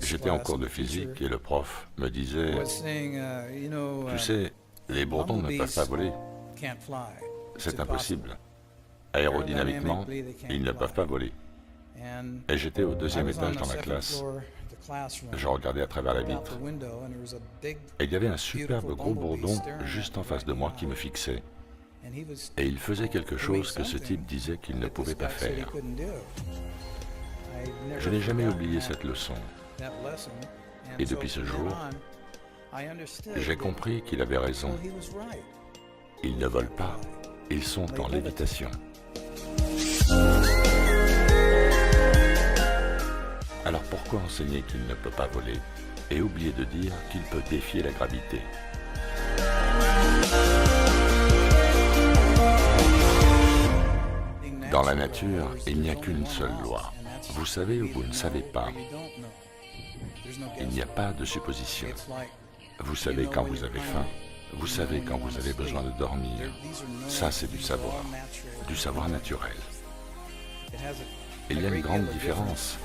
J'étais en cours de physique et le prof me disait, tu sais, les bourdons ne peuvent pas voler, c'est impossible. Aérodynamiquement, ils ne peuvent pas voler. Et j'étais au deuxième étage dans la classe. Je regardais à travers la vitre. Et il y avait un superbe gros bourdon juste en face de moi qui me fixait. Et il faisait quelque chose que ce type disait qu'il ne pouvait pas faire. Je n'ai jamais oublié cette leçon. Et depuis ce jour, j'ai compris qu'il avait raison. Ils ne volent pas, ils sont en lévitation. Alors pourquoi enseigner qu'il ne peut pas voler et oublier de dire qu'il peut défier la gravité? Dans la nature, il n'y a qu'une seule loi. Vous savez ou vous ne savez pas. Il n'y a pas de supposition. Vous savez quand vous avez faim, vous savez quand vous avez besoin de dormir. Ça, c'est du savoir naturel. Il y a une grande différence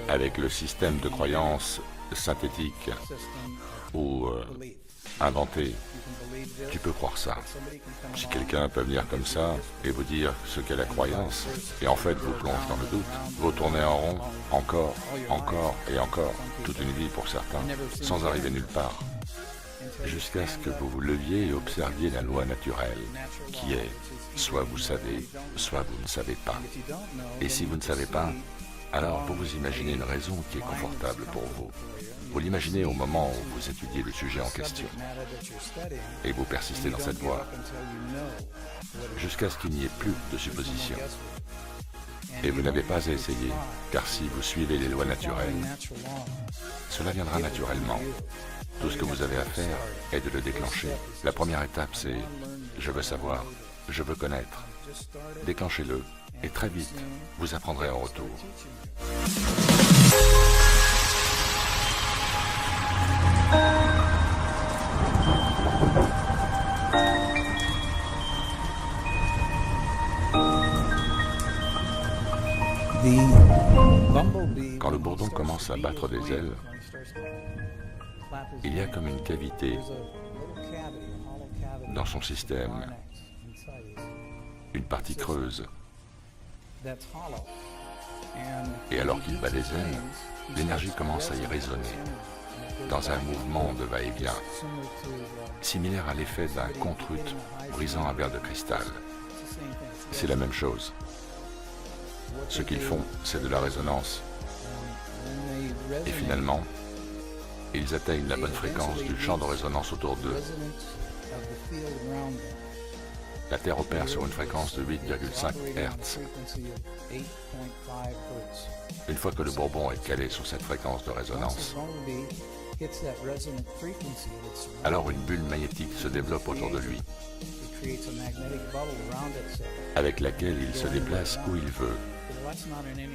avec le système de croyance synthétique ou inventé. Tu peux croire ça. Si quelqu'un peut venir comme ça et vous dire ce qu'est la croyance, et en fait vous plonge dans le doute, vous tournez en rond, encore, encore et encore, toute une vie pour certains, sans arriver nulle part, jusqu'à ce que vous vous leviez et observiez la loi naturelle, qui est soit vous savez, soit vous ne savez pas. Et si vous ne savez pas, alors vous vous imaginez une raison qui est confortable pour vous. Vous l'imaginez au moment où vous étudiez le sujet en question. Et vous persistez dans cette voie, jusqu'à ce qu'il n'y ait plus de supposition. Et vous n'avez pas à essayer, car si vous suivez les lois naturelles, cela viendra naturellement. Tout ce que vous avez à faire est de le déclencher. La première étape, c'est « je veux savoir, je veux connaître ». Déclenchez-le, et très vite, vous apprendrez en retour. Quand le bourdon commence à battre des ailes, il y a comme une cavité dans son système, une partie creuse. Et alors qu'il bat les ailes, l'énergie commence à y résonner, dans un mouvement de va-et-vient, similaire à l'effet d'un contrute brisant un verre de cristal. C'est la même chose. Ce qu'ils font, c'est de la résonance. Et finalement, ils atteignent la bonne fréquence du champ de résonance autour d'eux. La Terre opère sur une fréquence de 8,5 Hz. Une fois que le bourbon est calé sur cette fréquence de résonance, alors une bulle magnétique se développe autour de lui, avec laquelle il se déplace où il veut.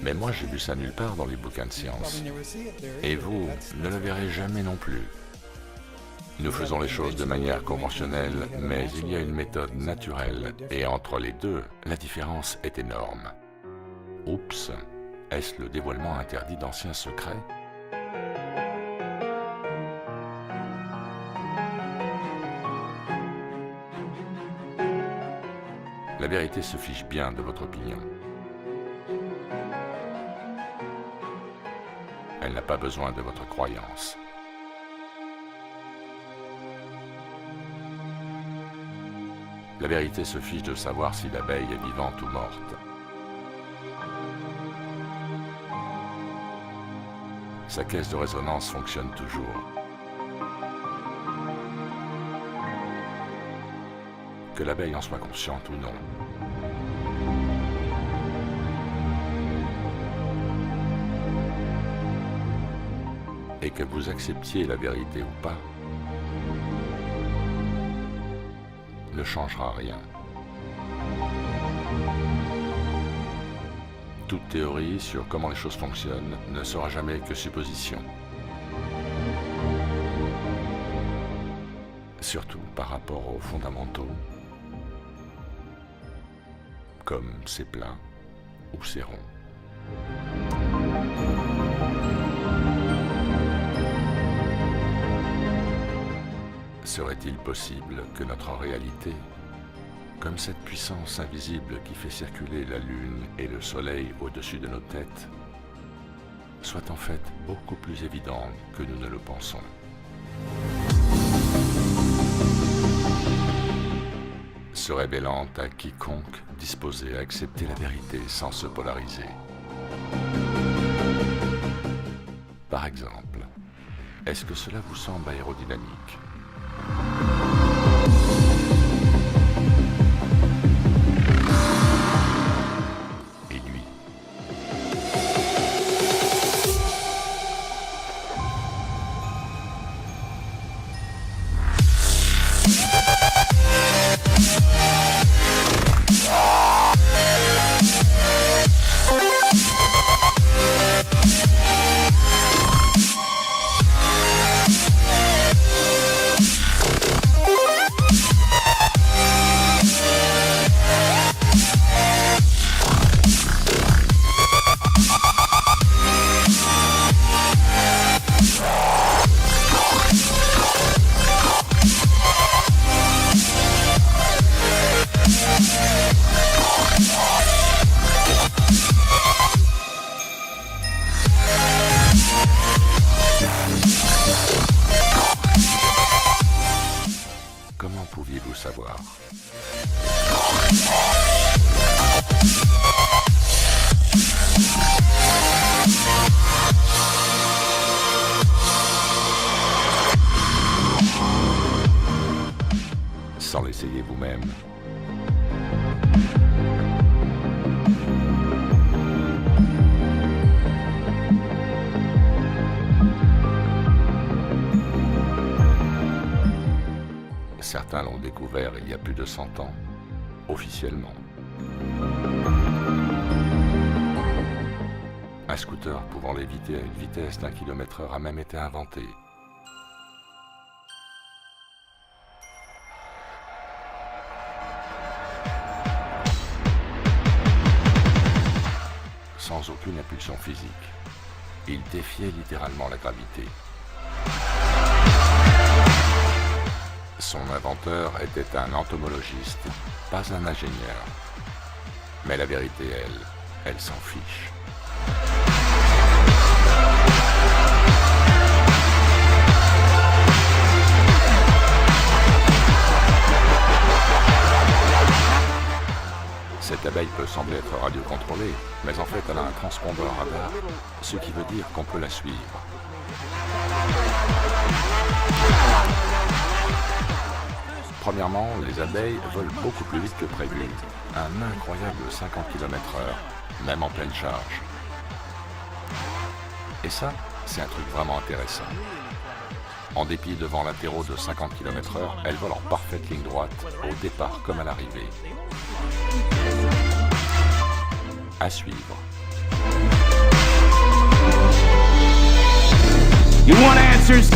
Mais moi, j'ai vu ça nulle part dans les bouquins de science. Et vous ne le verrez jamais non plus. Nous faisons les choses de manière conventionnelle, mais il y a une méthode naturelle, et entre les deux, la différence est énorme. Oups, est-ce le dévoilement interdit d'anciens secrets? La vérité se fiche bien de votre opinion. Elle n'a pas besoin de votre croyance. La vérité se fiche de savoir si l'abeille est vivante ou morte. Sa caisse de résonance fonctionne toujours. Que l'abeille en soit consciente ou non. Et que vous acceptiez la vérité ou pas, ne changera rien. Toute théorie sur comment les choses fonctionnent ne sera jamais que supposition. Surtout par rapport aux fondamentaux, comme c'est plat ou c'est rond. Serait-il possible que notre réalité, comme cette puissance invisible qui fait circuler la Lune et le Soleil au-dessus de nos têtes, soit en fait beaucoup plus évidente que nous ne le pensons? Se révélant à quiconque disposé à accepter la vérité sans se polariser. Par exemple, est-ce que cela vous semble aérodynamique? Et lui? Comment pouviez-vous savoir? Sans l'essayer vous-même. Certains l'ont découvert il y a plus de 100 ans, officiellement. Un scooter pouvant léviter à une vitesse d'1 km/h a même été inventé. Sans aucune impulsion physique. Il défiait littéralement la gravité. Son inventeur était un entomologiste, pas un ingénieur. Mais la vérité, elle s'en fiche. Cette abeille peut sembler être radiocontrôlée, mais en fait elle a un transpondeur radar, ce qui veut dire qu'on peut la suivre. Premièrement, les abeilles volent beaucoup plus vite que prévu, un incroyable 50 km/h, même en pleine charge. Et ça, c'est un truc vraiment intéressant. En dépit de vents latéraux de 50 km/h, elles volent en parfaite ligne droite, au départ comme à l'arrivée. À suivre. You want answers?